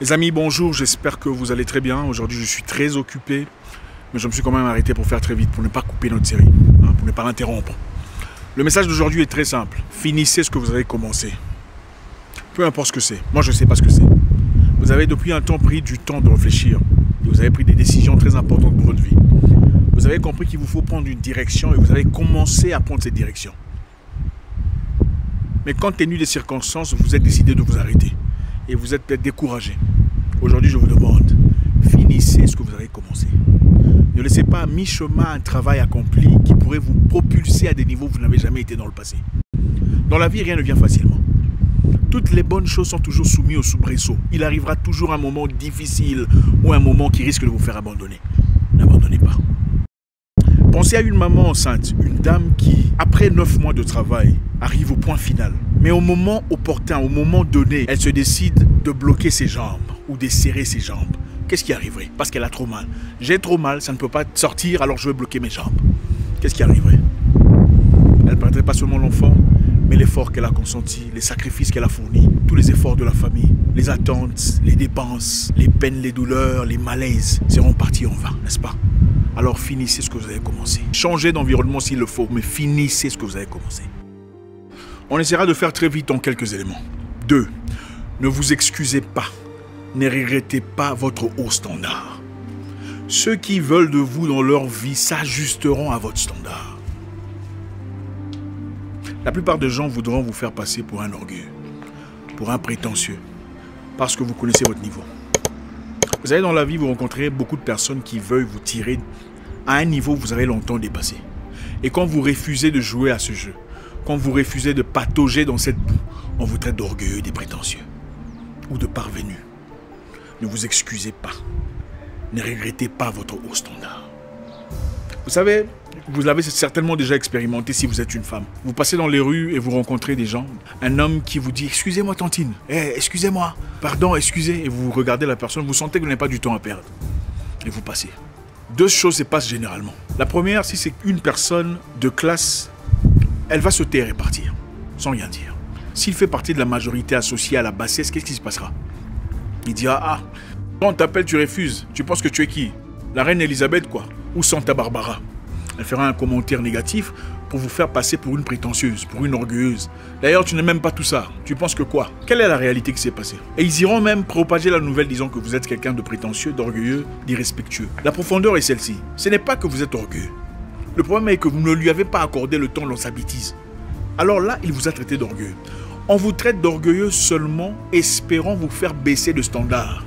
Les amis, bonjour, j'espère que vous allez très bien. Aujourd'hui, je suis très occupé, mais je me suis quand même arrêté pour faire très vite, pour ne pas couper notre série, pour ne pas l'interrompre. Le message d'aujourd'hui est très simple. Finissez ce que vous avez commencé. Peu importe ce que c'est. Moi, je ne sais pas ce que c'est. Vous avez depuis un temps pris du temps de réfléchir. Et vous avez pris des décisions très importantes pour votre vie. Vous avez compris qu'il vous faut prendre une direction et vous avez commencé à prendre cette direction. Mais compte tenu des circonstances, vous êtes décidé de vous arrêter. Et vous êtes peut-être découragé. Aujourd'hui, je vous demande, finissez ce que vous avez commencé. Ne laissez pas à mi-chemin un travail accompli qui pourrait vous propulser à des niveaux où vous n'avez jamais été dans le passé. Dans la vie, rien ne vient facilement. Toutes les bonnes choses sont toujours soumises au soubresaut. Il arrivera toujours un moment difficile ou un moment qui risque de vous faire abandonner. N'abandonnez pas. Pensez à une maman enceinte, une dame qui, après 9 mois de travail, arrive au point final. Mais au moment opportun, au moment donné, elle se décide de bloquer ses jambes ou de serrer ses jambes. Qu'est-ce qui arriverait? Parce qu'elle a trop mal. J'ai trop mal, ça ne peut pas sortir, alors je vais bloquer mes jambes. Qu'est-ce qui arriverait? Elle ne perdrait pas seulement l'enfant, mais l'effort qu'elle a consenti, les sacrifices qu'elle a fournis, tous les efforts de la famille, les attentes, les dépenses, les peines, les douleurs, les malaises seront partis en vain, n'est-ce pas? Alors finissez ce que vous avez commencé. Changez d'environnement s'il le faut, mais finissez ce que vous avez commencé. On essaiera de faire très vite en quelques éléments. 2. Ne vous excusez pas. Ne regrettez pas votre haut standard. Ceux qui veulent de vous dans leur vie s'ajusteront à votre standard. La plupart des gens voudront vous faire passer pour un orgueilleux, pour un prétentieux, parce que vous connaissez votre niveau. Vous savez, dans la vie, vous rencontrez beaucoup de personnes qui veulent vous tirer à un niveau que vous avez longtemps dépassé. Et quand vous refusez de jouer à ce jeu, quand vous refusez de patauger dans cette boue, on vous traite d'orgueilleux, des prétentieux ou de parvenus. Ne vous excusez pas. Ne regrettez pas votre haut standard. Vous savez, vous l'avez certainement déjà expérimenté si vous êtes une femme. Vous passez dans les rues et vous rencontrez des gens. Un homme qui vous dit « Excusez-moi tantine, excusez-moi, pardon, excusez » et vous regardez la personne, vous sentez que vous n'avez pas du temps à perdre. Et vous passez. Deux choses se passent généralement. La première, si c'est une personne de classe, elle va se taire et partir, sans rien dire. S'il fait partie de la majorité associée à la bassesse, qu'est-ce qui se passera? Il dira « Ah, quand on t'appelle, tu refuses. Tu penses que tu es qui? La reine Elisabeth, quoi? Ou Santa Barbara ?» Elle fera un commentaire négatif pour vous faire passer pour une prétentieuse, pour une orgueilleuse. D'ailleurs, tu n'es même pas tout ça. Tu penses que quoi? Quelle est la réalité qui s'est passée? Et ils iront même propager la nouvelle disant que vous êtes quelqu'un de prétentieux, d'orgueilleux, d'irrespectueux. La profondeur est celle-ci. Ce n'est pas que vous êtes orgueilleux. Le problème est que vous ne lui avez pas accordé le temps dans sa bêtise. Alors là, il vous a traité d'orgueilleux. On vous traite d'orgueilleux seulement espérant vous faire baisser de standard.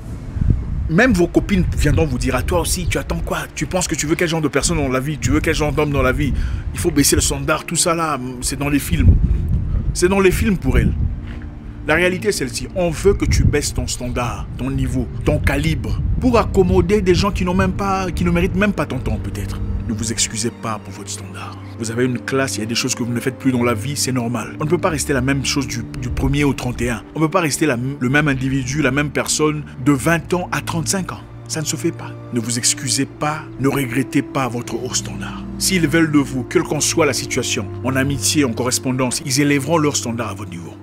Même vos copines viendront vous dire à toi aussi, tu attends quoi? Tu penses que tu veux quel genre de personne dans la vie? Tu veux quel genre d'homme dans la vie? Il faut baisser le standard, tout ça là, c'est dans les films. C'est dans les films pour elles. La réalité est celle-ci, on veut que tu baisses ton standard, ton niveau, ton calibre, pour accommoder des gens qui ne méritent même pas ton temps peut-être. Ne vous excusez pas pour votre standard. Vous avez une classe, il y a des choses que vous ne faites plus dans la vie, c'est normal. On ne peut pas rester la même chose du 1er au 31. On ne peut pas rester le même individu, la même personne de 20 ans à 35 ans. Ça ne se fait pas. Ne vous excusez pas, ne regrettez pas votre haut standard. S'ils veulent de vous, quelle qu'en soit la situation, en amitié, en correspondance, ils élèveront leur standard à votre niveau.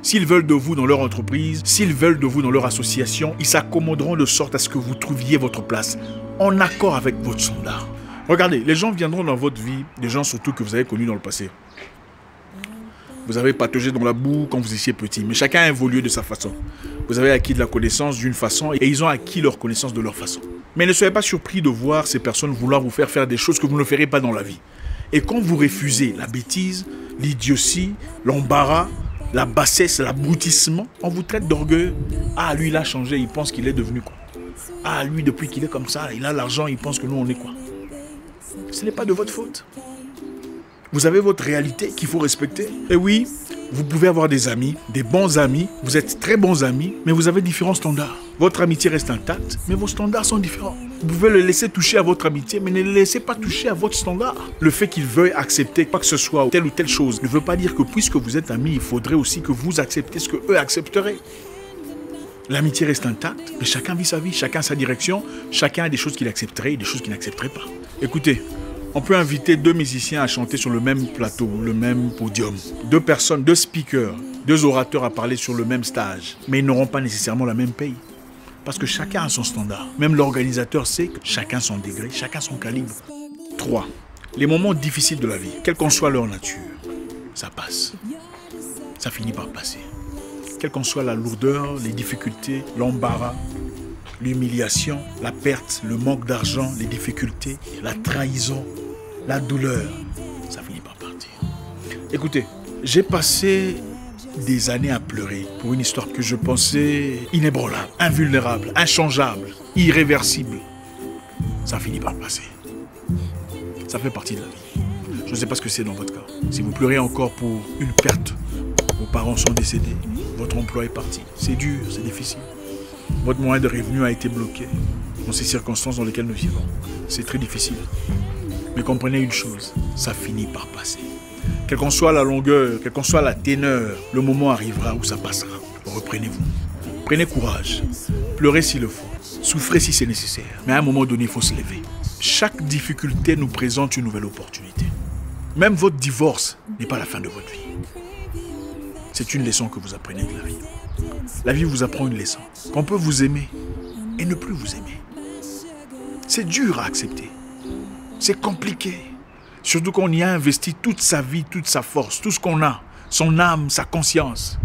S'ils veulent de vous dans leur entreprise, s'ils veulent de vous dans leur association, ils s'accommoderont de sorte à ce que vous trouviez votre place en accord avec votre standard. Regardez, les gens viendront dans votre vie, des gens surtout que vous avez connus dans le passé. Vous avez pataugé dans la boue quand vous étiez petit, mais chacun a évolué de sa façon. Vous avez acquis de la connaissance d'une façon et ils ont acquis leur connaissance de leur façon. Mais ne soyez pas surpris de voir ces personnes vouloir vous faire des choses que vous ne ferez pas dans la vie. Et quand vous refusez la bêtise, l'idiotie, l'embarras, la bassesse, l'aboutissement, on vous traite d'orgueilleux. Ah, lui, il a changé, il pense qu'il est devenu quoi? Ah, lui, depuis qu'il est comme ça, il a l'argent, il pense que nous, on est quoi? Ce n'est pas de votre faute. Vous avez votre réalité qu'il faut respecter. Et oui, vous pouvez avoir des amis, des bons amis, vous êtes très bons amis, mais vous avez différents standards. Votre amitié reste intacte, mais vos standards sont différents. Vous pouvez le laisser toucher à votre amitié, mais ne le laissez pas toucher à votre standard. Le fait qu'il veuille accepter quoi que ce soit, telle ou telle chose, ne veut pas dire que puisque vous êtes amis, il faudrait aussi que vous acceptez ce qu'eux accepteraient. L'amitié reste intacte, mais chacun vit sa vie, chacun sa direction, chacun a des choses qu'il accepterait et des choses qu'il n'accepterait pas. Écoutez, on peut inviter 2 musiciens à chanter sur le même plateau, le même podium. 2 personnes, 2 speakers, 2 orateurs à parler sur le même stage, mais ils n'auront pas nécessairement la même paye. Parce que chacun a son standard. Même l'organisateur sait que chacun son degré, chacun son calibre. 3. Les moments difficiles de la vie, quelle qu'en soit leur nature, ça passe. Ça finit par passer. Quelle qu'en soit la lourdeur, les difficultés, l'embarras, l'humiliation, la perte, le manque d'argent, les difficultés, la trahison, la douleur, ça finit par partir. Écoutez, j'ai passé des années à pleurer pour une histoire que je pensais inébranlable, invulnérable, inchangeable, irréversible. Ça finit par passer. Ça fait partie de la vie. Je ne sais pas ce que c'est dans votre cas. Si vous pleurez encore pour une perte, vos parents sont décédés, votre emploi est parti. C'est dur, c'est difficile. Votre moyen de revenu a été bloqué dans ces circonstances dans lesquelles nous vivons. C'est très difficile. Mais comprenez une chose, ça finit par passer. Quelle qu'en soit la longueur, quelle qu'en soit la téneur, le moment arrivera où ça passera. Reprenez-vous. Prenez courage. Pleurez s'il le faut. Souffrez si c'est nécessaire. Mais à un moment donné, il faut se lever. Chaque difficulté nous présente une nouvelle opportunité. Même votre divorce n'est pas la fin de votre vie. C'est une leçon que vous apprenez de la vie. La vie vous apprend une leçon. Qu'on peut vous aimer et ne plus vous aimer. C'est dur à accepter. C'est compliqué. Surtout qu'on y a investi toute sa vie, toute sa force, tout ce qu'on a, son âme, sa conscience.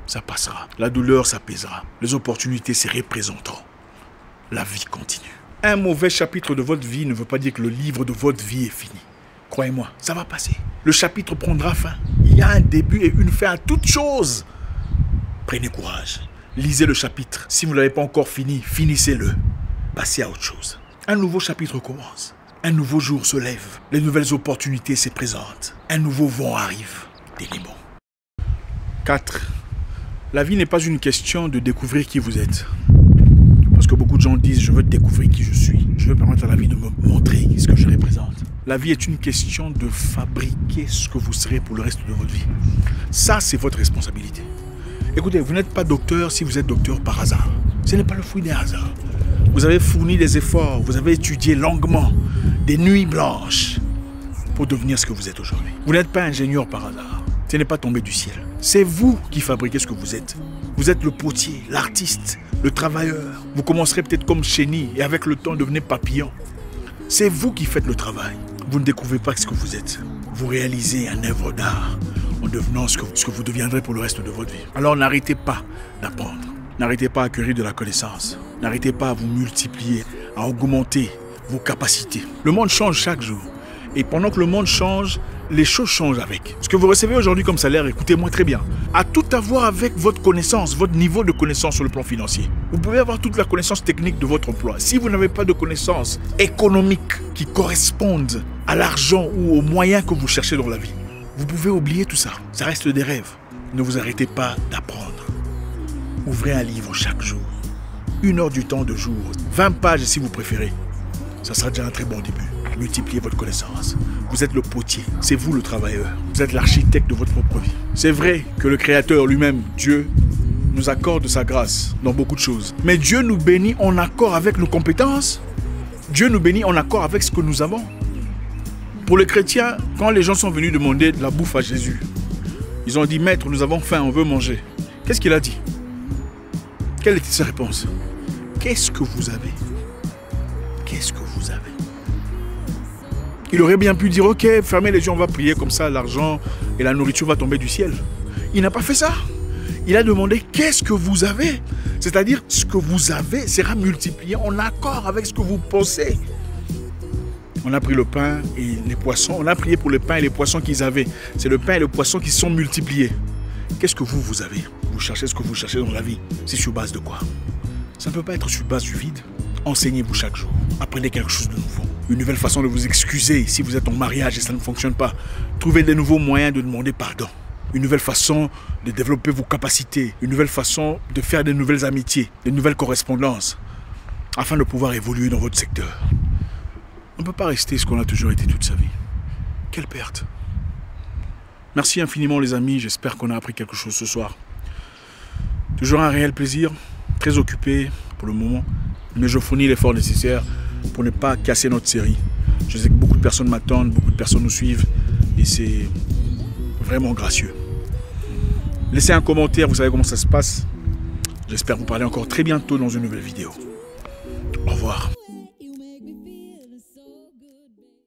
Ça passera. La douleur s'apaisera. Les opportunités se représenteront. La vie continue. Un mauvais chapitre de votre vie ne veut pas dire que le livre de votre vie est fini. Croyez-moi, ça va passer. Le chapitre prendra fin. Il y a un début et une fin à toute chose. Prenez courage. Lisez le chapitre. Si vous ne l'avez pas encore fini, finissez-le. Passez à autre chose. Un nouveau chapitre commence. Un nouveau jour se lève. Les nouvelles opportunités se présentent. Un nouveau vent arrive. Tenez bon. 4. La vie n'est pas une question de découvrir qui vous êtes. Parce que beaucoup de gens disent « je veux découvrir qui je suis ». Je veux permettre à la vie de me montrer ce que je représente. La vie est une question de fabriquer ce que vous serez pour le reste de votre vie. Ça, c'est votre responsabilité. Écoutez, vous n'êtes pas docteur si vous êtes docteur par hasard. Ce n'est pas le fruit des hasards. Vous avez fourni des efforts, vous avez étudié longuement, des nuits blanches pour devenir ce que vous êtes aujourd'hui. Vous n'êtes pas ingénieur par hasard. Ce n'est pas tombé du ciel. C'est vous qui fabriquez ce que vous êtes. Vous êtes le potier, l'artiste, le travailleur. Vous commencerez peut-être comme chenille et avec le temps devenez papillon. C'est vous qui faites le travail. Vous ne découvrez pas ce que vous êtes. Vous réalisez un œuvre d'art en devenant ce que vous deviendrez pour le reste de votre vie. Alors n'arrêtez pas d'apprendre. N'arrêtez pas à acquérir de la connaissance. N'arrêtez pas à vous multiplier, à augmenter vos capacités. Le monde change chaque jour. Et pendant que le monde change, les choses changent avec. Ce que vous recevez aujourd'hui comme salaire, écoutez-moi très bien, a tout à voir avec votre connaissance, votre niveau de connaissance sur le plan financier. Vous pouvez avoir toute la connaissance technique de votre emploi. Si vous n'avez pas de connaissances économiques qui correspondent à l'argent ou aux moyens que vous cherchez dans la vie, vous pouvez oublier tout ça. Ça reste des rêves. Ne vous arrêtez pas d'apprendre. Ouvrez un livre chaque jour. 1 heure du temps de jour. 20 pages si vous préférez. Ça sera déjà un très bon début. Multipliez votre connaissance. Vous êtes le potier, c'est vous le travailleur. Vous êtes l'architecte de votre propre vie. C'est vrai que le Créateur lui-même, Dieu, nous accorde sa grâce dans beaucoup de choses. Mais Dieu nous bénit en accord avec nos compétences. Dieu nous bénit en accord avec ce que nous avons. Pour les chrétiens, quand les gens sont venus demander de la bouffe à Jésus, ils ont dit « Maître, nous avons faim, on veut manger ». Qu'est-ce qu'il a dit? Quelle était sa réponse? Qu'est-ce que vous avez? Qu'est-ce que vous avez? Il aurait bien pu dire, ok, fermez les yeux, on va prier, comme ça l'argent et la nourriture va tomber du ciel. Il n'a pas fait ça. Il a demandé, qu'est-ce que vous avez? C'est-à-dire, ce que vous avez sera multiplié en accord avec ce que vous pensez. On a pris le pain et les poissons, on a prié pour le pain et les poissons qu'ils avaient. C'est le pain et le poisson qui sont multipliés. Qu'est-ce que vous avez? Vous cherchez ce que vous cherchez dans la vie. C'est sur base de quoi? Ça ne peut pas être sur base du vide. Enseignez-vous chaque jour. Apprenez quelque chose de nouveau. Une nouvelle façon de vous excuser si vous êtes en mariage et ça ne fonctionne pas. Trouvez de nouveaux moyens de demander pardon. Une nouvelle façon de développer vos capacités. Une nouvelle façon de faire de nouvelles amitiés, de nouvelles correspondances, afin de pouvoir évoluer dans votre secteur. On ne peut pas rester ce qu'on a toujours été toute sa vie. Quelle perte. Merci infiniment les amis, j'espère qu'on a appris quelque chose ce soir. Toujours un réel plaisir, très occupé pour le moment, mais je fournis l'effort nécessaire pour ne pas casser notre série. Je sais que beaucoup de personnes m'attendent, beaucoup de personnes nous suivent et c'est vraiment gracieux. Laissez un commentaire, vous savez comment ça se passe. J'espère vous parler encore très bientôt dans une nouvelle vidéo. Au revoir.